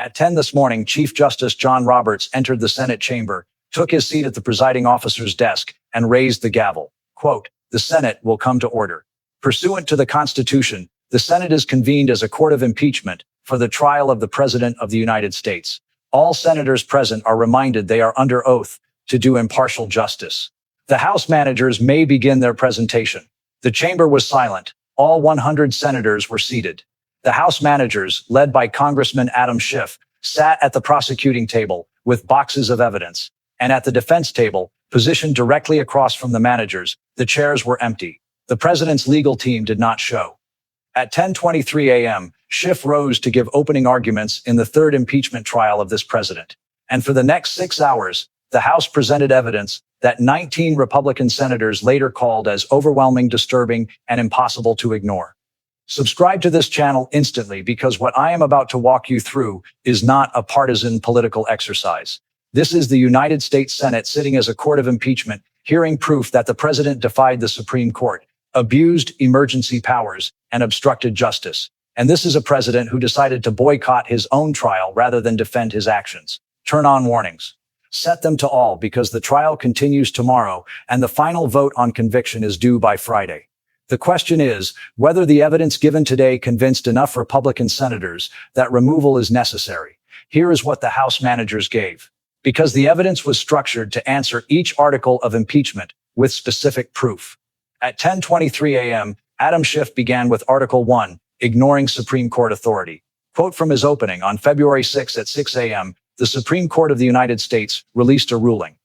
At 10 this morning, Chief Justice John Roberts entered the Senate chamber, took his seat at the presiding officer's desk, and raised the gavel. Quote, "The Senate will come to order. Pursuant to the Constitution, the Senate is convened as a court of impeachment for the trial of the President of the United States. All senators present are reminded they are under oath to do impartial justice. The House managers may begin their presentation." The chamber was silent. All 100 senators were seated. The House managers, led by Congressman Adam Schiff, sat at the prosecuting table with boxes of evidence, and at the defense table, positioned directly across from the managers, the chairs were empty. The president's legal team did not show. At 10:23 a.m., Schiff rose to give opening arguments in the third impeachment trial of this president. And for the next 6 hours, the House presented evidence that 19 Republican senators later called as overwhelming, disturbing, and impossible to ignore. Subscribe to this channel instantly, because what I am about to walk you through is not a partisan political exercise. This is the United States Senate sitting as a court of impeachment, hearing proof that the president defied the Supreme Court, abused emergency powers, and obstructed justice. And this is a president who decided to boycott his own trial rather than defend his actions. Turn on warnings. Set them to all, because the trial continues tomorrow and the final vote on conviction is due by Friday. The question is whether the evidence given today convinced enough Republican senators that removal is necessary. Here is what the House managers gave. Because the evidence was structured to answer each article of impeachment with specific proof. At 10:23 a.m., Adam Schiff began with Article 1, ignoring Supreme Court authority. Quote from his opening: "On February 6 at 6 a.m., the Supreme Court of the United States released a ruling.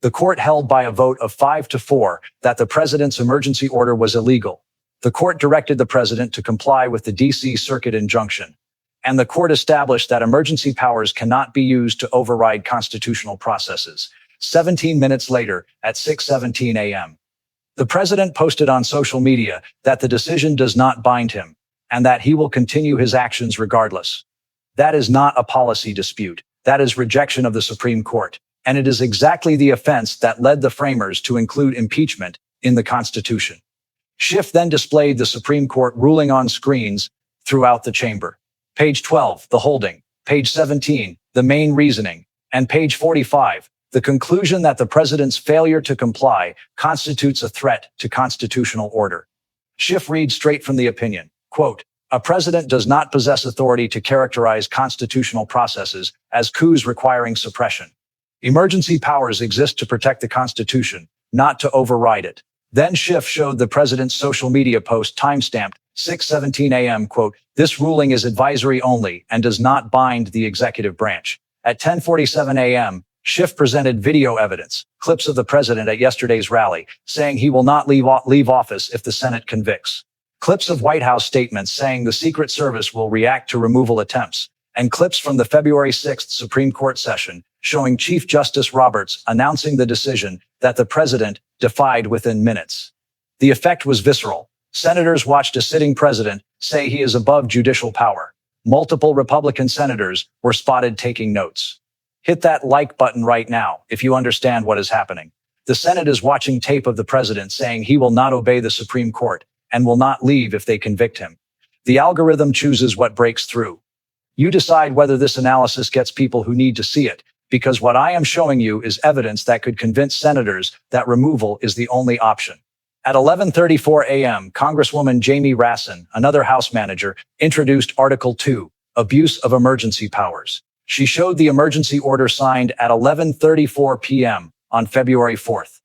The court held by a vote of 5-4 that the president's emergency order was illegal. The court directed the president to comply with the D.C. Circuit injunction. And the court established that emergency powers cannot be used to override constitutional processes." 17 minutes later, at 6:17 a.m., the president posted on social media that the decision does not bind him and that he will continue his actions regardless. That is not a policy dispute. That is rejection of the Supreme Court. And it is exactly the offense that led the framers to include impeachment in the Constitution. Schiff then displayed the Supreme Court ruling on screens throughout the chamber. Page 12, the holding. Page 17, the main reasoning. And page 45, the conclusion that the president's failure to comply constitutes a threat to constitutional order. Schiff reads straight from the opinion. Quote, "A president does not possess authority to characterize constitutional processes as coups requiring suppression. Emergency powers exist to protect the Constitution, not to override it." Then Schiff showed the president's social media post timestamped 6:17 a.m. Quote, "This ruling is advisory only and does not bind the executive branch." At 10:47 a.m., Schiff presented video evidence, clips of the president at yesterday's rally, saying he will not leave office if the Senate convicts. Clips of White House statements saying the Secret Service will react to removal attempts, and clips from the February 6th Supreme Court session showing Chief Justice Roberts announcing the decision that the president defied within minutes. The effect was visceral. Senators watched a sitting president say he is above judicial power. Multiple Republican senators were spotted taking notes. Hit that like button right now if you understand what is happening. The Senate is watching tape of the president saying he will not obey the Supreme Court and will not leave if they convict him. The algorithm chooses what breaks through. You decide whether this analysis gets people who need to see it, because what I am showing you is evidence that could convince senators that removal is the only option. At 11:34 a.m., Congresswoman Jamie Rassin, another House manager, introduced Article 2, abuse of emergency powers. She showed the emergency order signed at 11:34 p.m. on February 4th.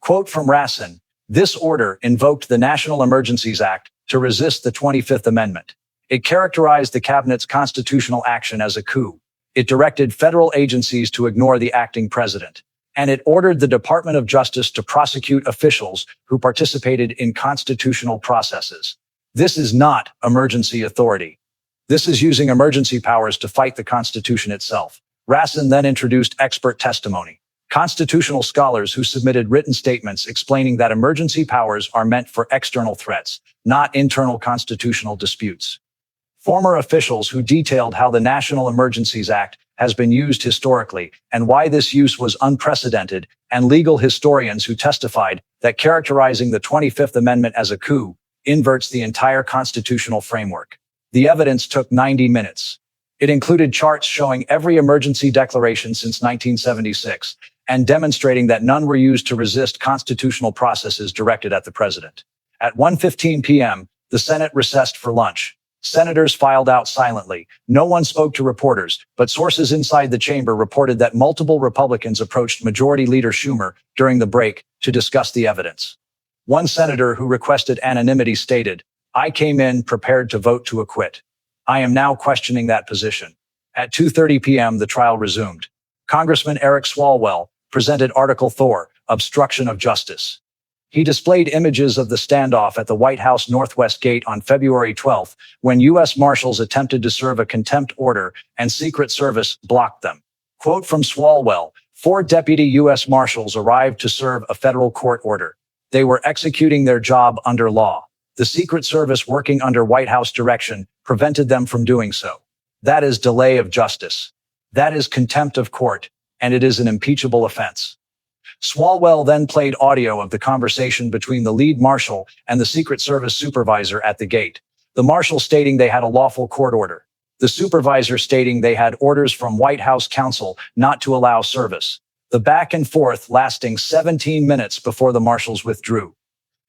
Quote from Rassin, "This order invoked the National Emergencies Act to resist the 25th Amendment. It characterized the cabinet's constitutional action as a coup. It directed federal agencies to ignore the acting president. And it ordered the Department of Justice to prosecute officials who participated in constitutional processes. This is not emergency authority. This is using emergency powers to fight the Constitution itself." Rassin then introduced expert testimony. Constitutional scholars who submitted written statements explaining that emergency powers are meant for external threats, not internal constitutional disputes. Former officials who detailed how the National Emergencies Act has been used historically and why this use was unprecedented, and legal historians who testified that characterizing the 25th Amendment as a coup inverts the entire constitutional framework. The evidence took 90 minutes. It included charts showing every emergency declaration since 1976 and demonstrating that none were used to resist constitutional processes directed at the president. At 1:15 p.m., the Senate recessed for lunch. Senators filed out silently. No one spoke to reporters, but sources inside the chamber reported that multiple Republicans approached Majority Leader Schumer during the break to discuss the evidence. One senator who requested anonymity stated, "I came in prepared to vote to acquit. I am now questioning that position." At 2:30 p.m., the trial resumed. Congressman Eric Swalwell presented Article 4, Obstruction of Justice. He displayed images of the standoff at the White House Northwest Gate on February 12, when U.S. Marshals attempted to serve a contempt order and Secret Service blocked them. Quote from Swalwell, 4 deputy U.S. Marshals arrived to serve a federal court order. They were executing their job under law. The Secret Service, working under White House direction, prevented them from doing so. That is delay of justice. That is contempt of court, and it is an impeachable offense. Swalwell then played audio of the conversation between the lead marshal and the Secret Service supervisor at the gate. The marshal stating they had a lawful court order. The supervisor stating they had orders from White House counsel not to allow service. The back and forth lasting 17 minutes before the marshals withdrew.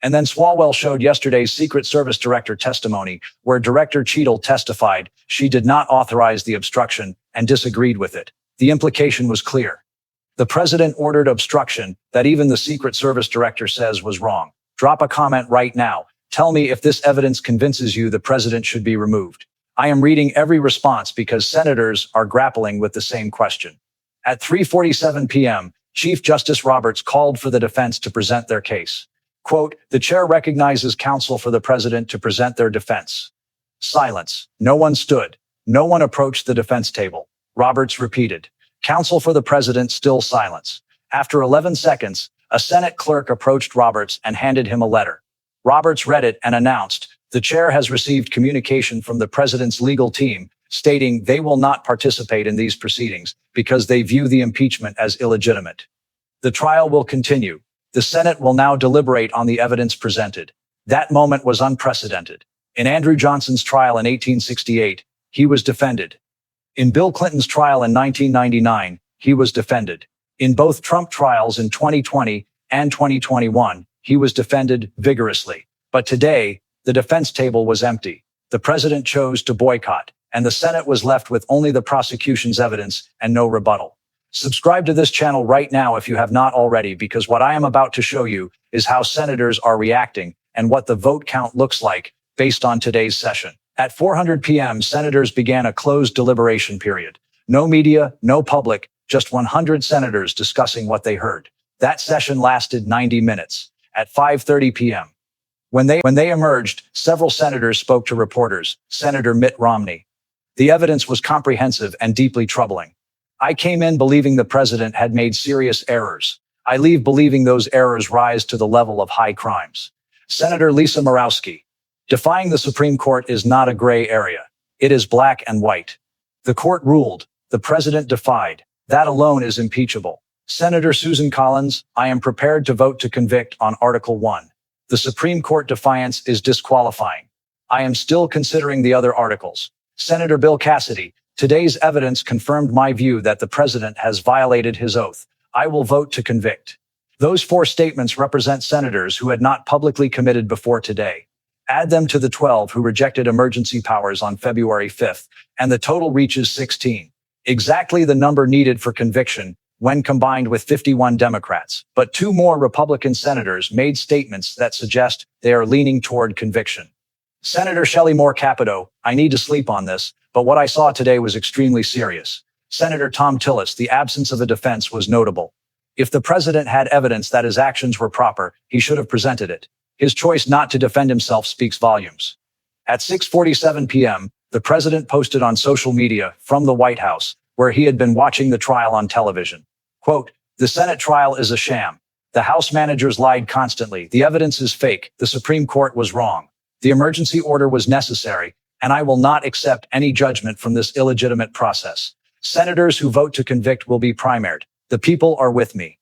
And then Swalwell showed yesterday's Secret Service director testimony, where Director Cheadle testified she did not authorize the obstruction and disagreed with it. The implication was clear. The president ordered obstruction that even the Secret Service director says was wrong. Drop a comment right now. Tell me if this evidence convinces you the president should be removed. I am reading every response because senators are grappling with the same question. At 3:47 p.m., Chief Justice Roberts called for the defense to present their case. Quote, the chair recognizes counsel for the president to present their defense. Silence. No one stood. No one approached the defense table. Roberts repeated. Counsel for the president, still silence. After 11 seconds, a Senate clerk approached Roberts and handed him a letter. Roberts read it and announced, the chair has received communication from the president's legal team stating they will not participate in these proceedings because they view the impeachment as illegitimate. The trial will continue. The Senate will now deliberate on the evidence presented. That moment was unprecedented. In Andrew Johnson's trial in 1868, he was defended. In Bill Clinton's trial in 1999, he was defended. In both Trump trials in 2020 and 2021, he was defended vigorously. But today, the defense table was empty. The president chose to boycott, and the Senate was left with only the prosecution's evidence and no rebuttal. Subscribe to this channel right now if you have not already, because what I am about to show you is how senators are reacting and what the vote count looks like based on today's session. At 4:00 p.m., senators began a closed deliberation period. No media, no public, just 100 senators discussing what they heard. That session lasted 90 minutes. At 5:30 p.m., when they emerged, several senators spoke to reporters. Senator Mitt Romney. The evidence was comprehensive and deeply troubling. I came in believing the president had made serious errors. I leave believing those errors rise to the level of high crimes. Senator Lisa Murkowski. Defying the Supreme Court is not a gray area. It is black and white. The court ruled. The president defied. That alone is impeachable. Senator Susan Collins. I am prepared to vote to convict on Article 1. The Supreme Court defiance is disqualifying. I am still considering the other articles. Senator Bill Cassidy. Today's evidence confirmed my view that the president has violated his oath. I will vote to convict. Those 4 statements represent senators who had not publicly committed before today. Add them to the 12 who rejected emergency powers on February 5th, and the total reaches 16. Exactly the number needed for conviction when combined with 51 Democrats. But 2 more Republican senators made statements that suggest they are leaning toward conviction. Senator Shelley Moore Capito. I need to sleep on this, but what I saw today was extremely serious. Senator Tom Tillis. The absence of a defense was notable. If the president had evidence that his actions were proper, he should have presented it. His choice not to defend himself speaks volumes. At 6:47 p.m., the president posted on social media from the White House, where he had been watching the trial on television. Quote, the Senate trial is a sham. The House managers lied constantly. The evidence is fake. The Supreme Court was wrong. The emergency order was necessary, and I will not accept any judgment from this illegitimate process. Senators who vote to convict will be primaried. The people are with me.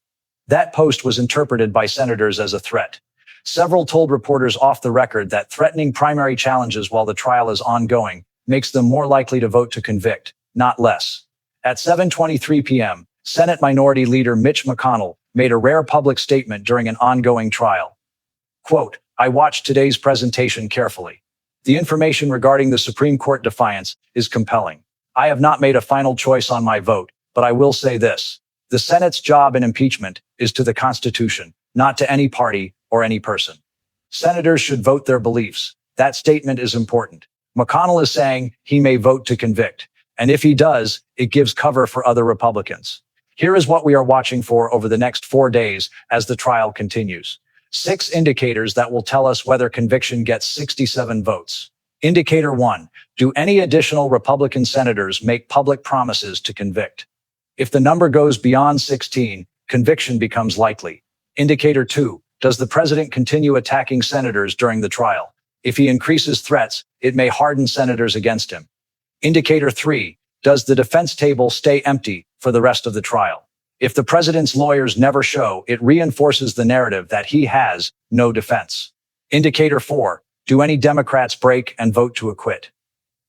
That post was interpreted by senators as a threat. Several told reporters off the record that threatening primary challenges while the trial is ongoing makes them more likely to vote to convict. not less. At 7:23 p.m., Senate Minority Leader Mitch McConnell made a rare public statement during an ongoing trial. Quote, "I watched today's presentation carefully. The information regarding the Supreme Court defiance is compelling. I have not made a final choice on my vote, but I will say this. The Senate's job in impeachment is to the Constitution, not to any party or any person. Senators should vote their beliefs. That statement is important. McConnell is saying he may vote to convict, and if he does, it gives cover for other Republicans. Here is what we are watching for over the next 4 days as the trial continues. 6 indicators that will tell us whether conviction gets 67 votes. Indicator 1. Do any additional Republican senators make public promises to convict? If the number goes beyond 16, conviction becomes likely. Indicator 2. Does the president continue attacking senators during the trial? If he increases threats, it may harden senators against him. Indicator 3. Does the defense table stay empty for the rest of the trial? If the president's lawyers never show, it reinforces the narrative that he has no defense. Indicator 4. Do any Democrats break and vote to acquit?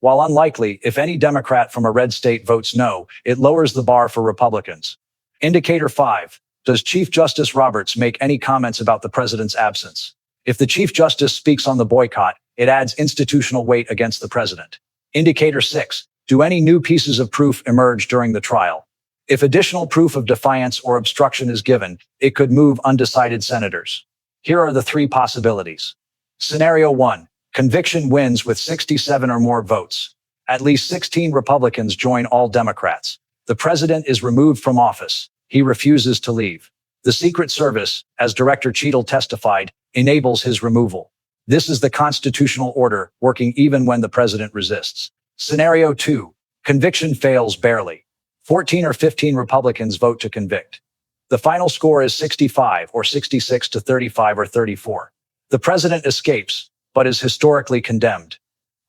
While unlikely, if any Democrat from a red state votes no, it lowers the bar for Republicans. Indicator 5. Does Chief Justice Roberts make any comments about the president's absence? If the Chief Justice speaks on the boycott, it adds institutional weight against the president. Indicator 6. Do any new pieces of proof emerge during the trial? If additional proof of defiance or obstruction is given, it could move undecided senators. Here are the 3 possibilities. Scenario 1. Conviction wins with 67 or more votes. At least 16 Republicans join all Democrats. The president is removed from office. He refuses to leave. The Secret Service, as Director Cheadle testified, enables his removal. This is the constitutional order working even when the president resists. Scenario 2. Conviction fails barely. 14 or 15 Republicans vote to convict. The final score is 65 or 66 to 35 or 34. The president escapes, but is historically condemned.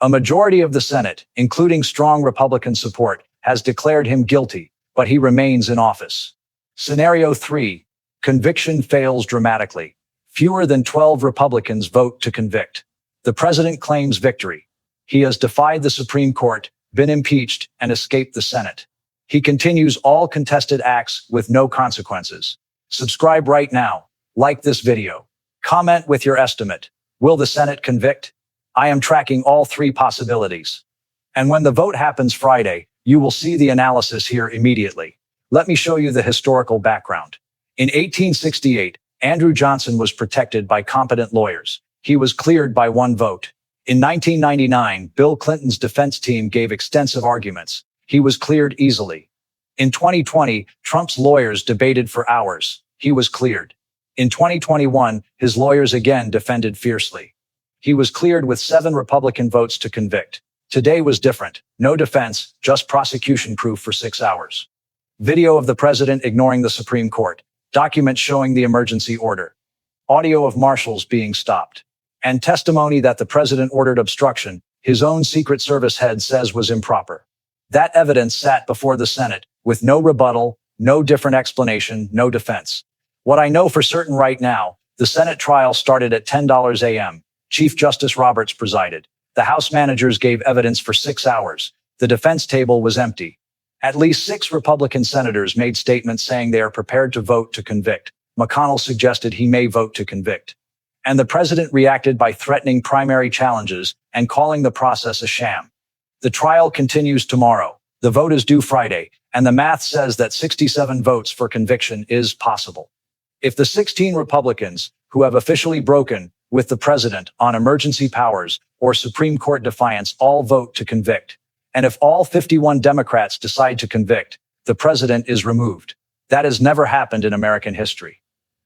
A majority of the Senate, including strong Republican support, has declared him guilty, but he remains in office. Scenario 3. Conviction fails dramatically. Fewer than 12 Republicans vote to convict. The president claims victory. He has defied the Supreme Court, been impeached, and escaped the Senate. He continues all contested acts with no consequences. Subscribe right now. Like this video. Comment with your estimate. Will the Senate convict? I am tracking all 3 possibilities. And when the vote happens Friday, you will see the analysis here immediately. Let me show you the historical background. In 1868, Andrew Johnson was protected by competent lawyers. He was cleared by 1 vote. In 1999, Bill Clinton's defense team gave extensive arguments. He was cleared easily. In 2020, Trump's lawyers debated for hours. He was cleared. In 2021, his lawyers again defended fiercely. He was cleared with 7 Republican votes to convict. Today was different. No defense, just prosecution proof for 6 hours. Video of the president ignoring the Supreme Court. Documents showing the emergency order. Audio of marshals being stopped. And testimony that the president ordered obstruction, his own Secret Service head says was improper. That evidence sat before the Senate with no rebuttal, no different explanation, no defense. What I know for certain right now, the Senate trial started at 10 a.m. Chief Justice Roberts presided. The House managers gave evidence for 6 hours. The defense table was empty. At least 6 Republican senators made statements saying they are prepared to vote to convict. McConnell suggested he may vote to convict. And the president reacted by threatening primary challenges and calling the process a sham. The trial continues tomorrow. The vote is due Friday, and the math says that 67 votes for conviction is possible. If the 16 Republicans who have officially broken with the president on emergency powers or Supreme Court defiance all vote to convict, and if all 51 Democrats decide to convict, the president is removed. That has never happened in American history.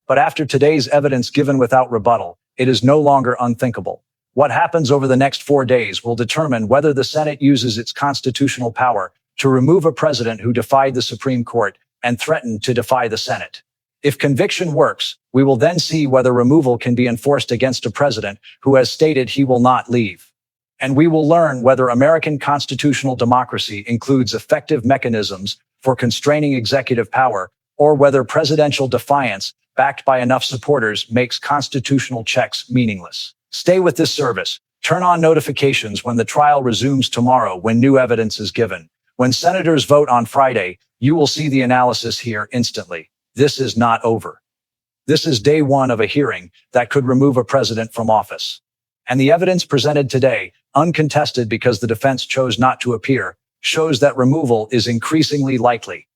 But after today's evidence given without rebuttal, it is no longer unthinkable. What happens over the next 4 days will determine whether the Senate uses its constitutional power to remove a president who defied the Supreme Court and threatened to defy the Senate. If conviction works, we will then see whether removal can be enforced against a president who has stated he will not leave. And we will learn whether American constitutional democracy includes effective mechanisms for constraining executive power, or whether presidential defiance, backed by enough supporters, makes constitutional checks meaningless. Stay with this service. Turn on notifications when the trial resumes tomorrow when new evidence is given. When senators vote on Friday, you will see the analysis here instantly. This is not over. This is day one of a hearing that could remove a president from office. And the evidence presented today, uncontested because the defense chose not to appear, shows that removal is increasingly likely.